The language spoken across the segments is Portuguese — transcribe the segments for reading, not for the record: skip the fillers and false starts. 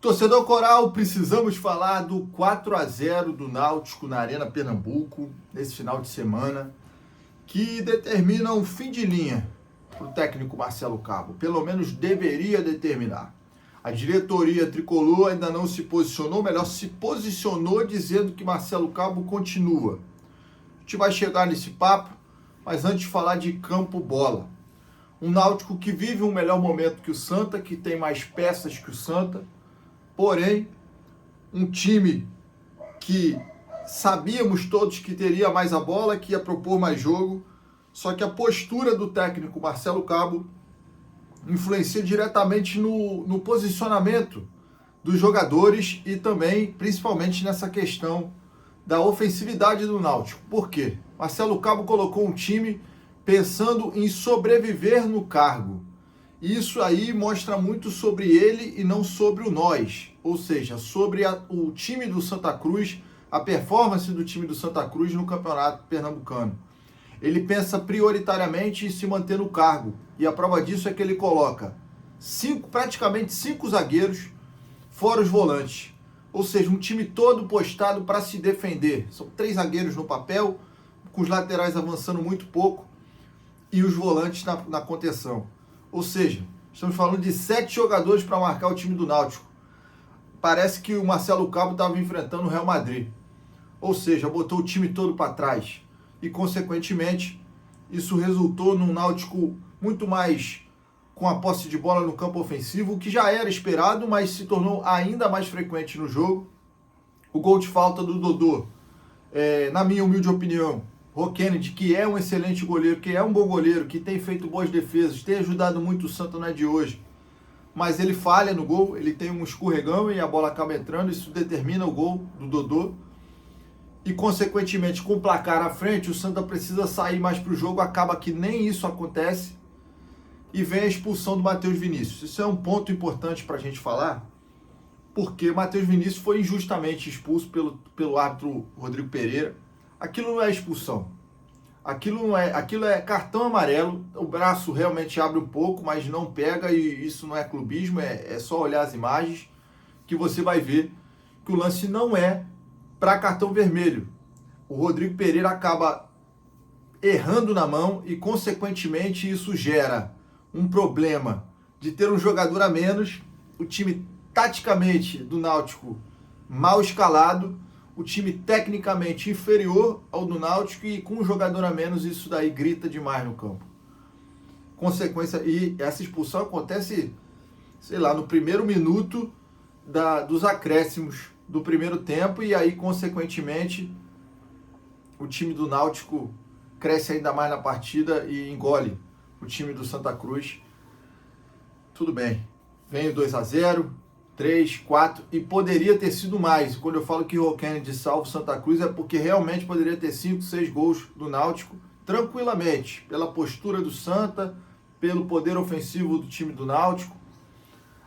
Torcedor Coral, precisamos falar do 4-0 do Náutico na Arena Pernambuco, nesse final de semana, que determina um fim de linha para o técnico Marcelo Cabo. Pelo menos deveria determinar. A diretoria tricolor ainda não se posicionou, melhor, se posicionou dizendo que Marcelo Cabo continua. A gente vai chegar nesse papo, mas antes de falar de campo bola. Um Náutico que vive um melhor momento que o Santa, que tem mais peças que o Santa. Porém, um time que sabíamos todos que teria mais a bola, que ia propor mais jogo, só que a postura do técnico Marcelo Cabo influencia diretamente no posicionamento dos jogadores e também, principalmente, nessa questão da ofensividade do Náutico. Por quê? Marcelo Cabo colocou um time pensando em sobreviver no cargo. Isso aí mostra muito sobre ele e não sobre o nós, ou seja, sobre o time do Santa Cruz, a performance do time do Santa Cruz no Campeonato Pernambucano. Ele pensa prioritariamente em se manter no cargo, e a prova disso é que ele coloca praticamente cinco zagueiros, fora os volantes, ou seja, um time todo postado para se defender. São 3 zagueiros no papel, com os laterais avançando muito pouco, e os volantes na contenção. Ou seja, estamos falando de 7 jogadores para marcar o time do Náutico. Parece que o Marcelo Cabo estava enfrentando o Real Madrid. Ou seja, botou o time todo para trás. E, consequentemente, isso resultou num Náutico muito mais com a posse de bola no campo ofensivo, o que já era esperado, mas se tornou ainda mais frequente no jogo. O gol de falta do Dodô, na minha humilde opinião, o Kennedy, que é um excelente goleiro, que é um bom goleiro, que tem feito boas defesas, tem ajudado muito o Santa, não é de hoje, mas ele falha no gol, ele tem um escorregão e a bola acaba entrando, isso determina o gol do Dodô, e consequentemente com o placar à frente, o Santa precisa sair mais para o jogo, acaba que nem isso acontece, e vem a expulsão do Matheus Vinícius. Isso é um ponto importante para a gente falar, porque o Matheus Vinícius foi injustamente expulso pelo árbitro Rodrigo Pereira. Aquilo não é expulsão. Aquilo é cartão amarelo. O braço realmente abre um pouco, mas não pega, e isso não é clubismo, é só olhar as imagens que você vai ver que o lance não é para cartão vermelho. O Rodrigo Pereira acaba errando na mão e, consequentemente, isso gera um problema de ter um jogador a menos, o time taticamente do Náutico mal escalado, o time tecnicamente inferior ao do Náutico, e com um jogador a menos isso daí grita demais no campo. Consequência, e essa expulsão acontece, sei lá, no primeiro minuto dos acréscimos do primeiro tempo, e aí consequentemente o time do Náutico cresce ainda mais na partida e engole o time do Santa Cruz. Tudo bem, vem o 2-0, 3, 4, e poderia ter sido mais. Quando eu falo que o Kennedy salva o Santa Cruz, é porque realmente poderia ter 5, 6 gols do Náutico, tranquilamente, pela postura do Santa, pelo poder ofensivo do time do Náutico.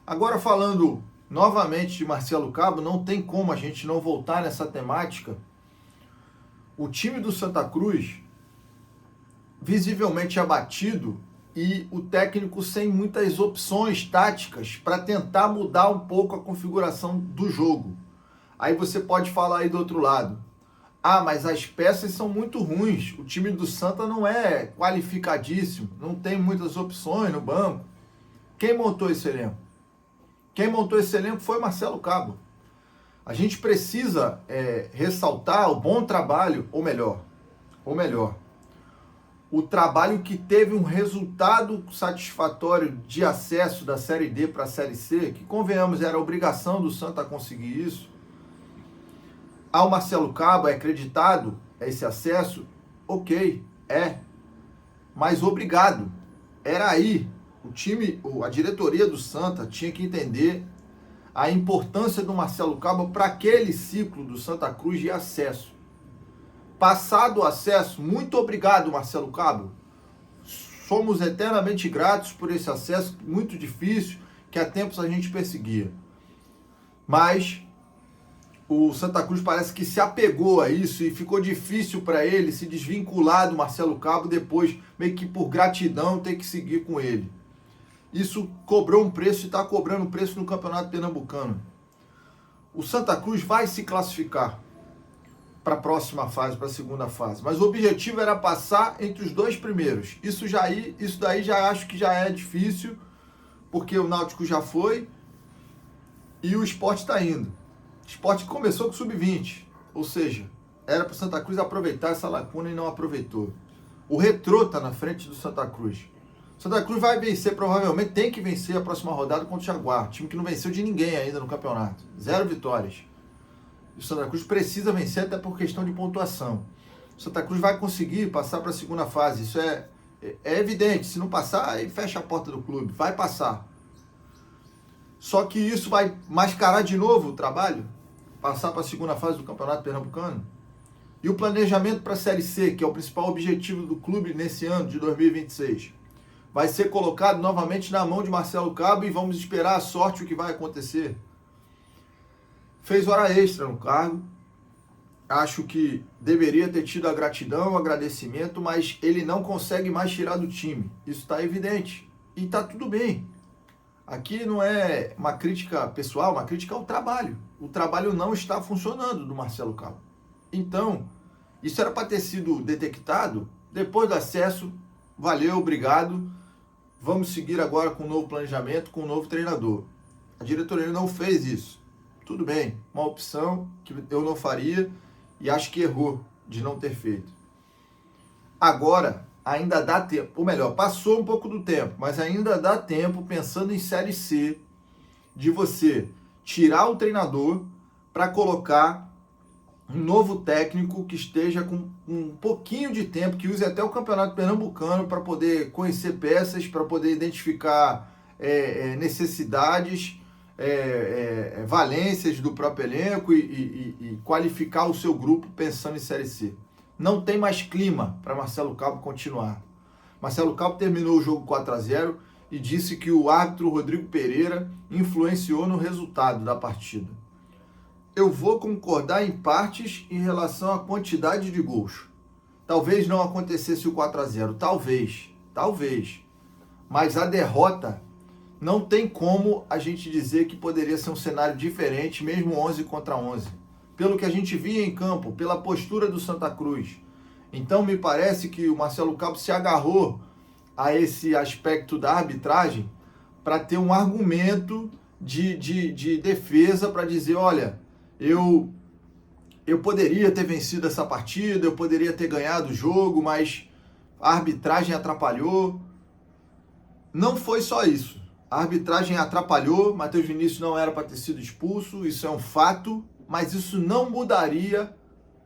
Agora, falando novamente de Marcelo Cabo, não tem como a gente não voltar nessa temática. O time do Santa Cruz, visivelmente abatido, e o técnico sem muitas opções táticas para tentar mudar um pouco a configuração do jogo. Aí você pode falar aí do outro lado: ah, mas as peças são muito ruins, o time do Santa não é qualificadíssimo, não tem muitas opções no banco. Quem montou esse elenco? Quem montou esse elenco foi Marcelo Cabo. A gente precisa ressaltar o bom trabalho, ou melhor, o trabalho que teve um resultado satisfatório de acesso da Série D para a Série C, que, convenhamos, era obrigação do Santa conseguir isso. Ao Marcelo Cabo é acreditado esse acesso? Ok, mas obrigado. Era aí. O time, a diretoria do Santa tinha que entender a importância do Marcelo Cabo para aquele ciclo do Santa Cruz de acesso. Passado o acesso, muito obrigado, Marcelo Cabo. Somos eternamente gratos por esse acesso muito difícil, que há tempos a gente perseguia. Mas o Santa Cruz parece que se apegou a isso e ficou difícil para ele se desvincular do Marcelo Cabo, depois, meio que por gratidão, ter que seguir com ele. Isso cobrou um preço e está cobrando um preço no Campeonato Pernambucano. O Santa Cruz vai se classificar para a próxima fase, para a segunda fase. Mas o objetivo era passar entre os 2 primeiros. Isso daí já acho que já é difícil, porque o Náutico já foi e o Sport está indo. O Sport começou com sub-20, ou seja, era para o Santa Cruz aproveitar essa lacuna e não aproveitou. O Retrô está na frente do Santa Cruz. O Santa Cruz vai vencer, provavelmente tem que vencer a próxima rodada contra o Jaguar, time que não venceu de ninguém ainda no campeonato. 0 vitórias. O Santa Cruz precisa vencer até por questão de pontuação. O Santa Cruz vai conseguir passar para a segunda fase. Isso é evidente. Se não passar, aí fecha a porta do clube. Vai passar. Só que isso vai mascarar de novo o trabalho. Passar para a segunda fase do Campeonato Pernambucano. E o planejamento para a Série C, que é o principal objetivo do clube nesse ano de 2026, vai ser colocado novamente na mão de Marcelo Cabo e vamos esperar a sorte o que vai acontecer. Fez hora extra no cargo, acho que deveria ter tido a gratidão, o agradecimento, mas ele não consegue mais tirar do time, isso está evidente, e está tudo bem. Aqui não é uma crítica pessoal, uma crítica ao trabalho. O trabalho não está funcionando do Marcelo Cabo. Então, isso era para ter sido detectado depois do acesso. Valeu, obrigado. Vamos seguir agora com um novo planejamento, com um novo treinador. A diretoria não fez isso. Tudo bem, uma opção que eu não faria e acho que errou de não ter feito. Agora, ainda dá tempo, ou melhor, passou um pouco do tempo, mas ainda dá tempo, pensando em Série C, de você tirar o treinador para colocar um novo técnico que esteja com um pouquinho de tempo, que use até o Campeonato Pernambucano para poder conhecer peças, para poder identificar necessidades, valências do próprio elenco e qualificar o seu grupo pensando em Série C. Não tem mais clima para Marcelo Cabo continuar. Marcelo Cabo terminou o jogo 4-0 e disse que o árbitro Rodrigo Pereira influenciou no resultado da partida. Eu vou concordar em partes em relação à quantidade de gols. Talvez não acontecesse o 4-0, talvez. Mas a derrota, não tem como a gente dizer que poderia ser um cenário diferente, mesmo 11 contra 11. Pelo que a gente via em campo, pela postura do Santa Cruz. Então me parece que o Marcelo Cabo se agarrou a esse aspecto da arbitragem para ter um argumento de defesa para dizer, olha, eu poderia ter vencido essa partida, eu poderia ter ganhado o jogo, mas a arbitragem atrapalhou. Não foi só isso. A arbitragem atrapalhou, Matheus Vinícius não era para ter sido expulso, isso é um fato, mas isso não mudaria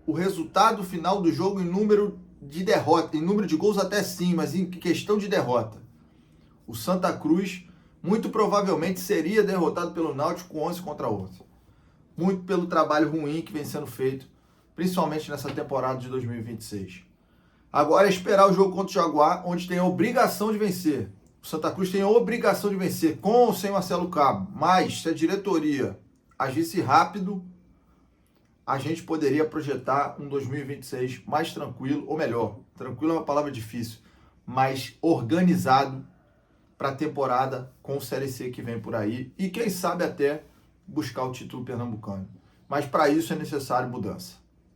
o resultado final do jogo em número de derrota, em número de gols até sim, mas em questão de derrota. O Santa Cruz muito provavelmente seria derrotado pelo Náutico 11 contra 11. Muito pelo trabalho ruim que vem sendo feito, principalmente nessa temporada de 2026. Agora é esperar o jogo contra o Jaguar, onde tem a obrigação de vencer. O Santa Cruz tem a obrigação de vencer, com ou sem Marcelo Cabo. Mas, se a diretoria agisse rápido, a gente poderia projetar um 2026 mais tranquilo, ou melhor, tranquilo é uma palavra difícil, mais organizado para a temporada com o Série C que vem por aí. E quem sabe até buscar o título pernambucano. Mas para isso é necessário mudança.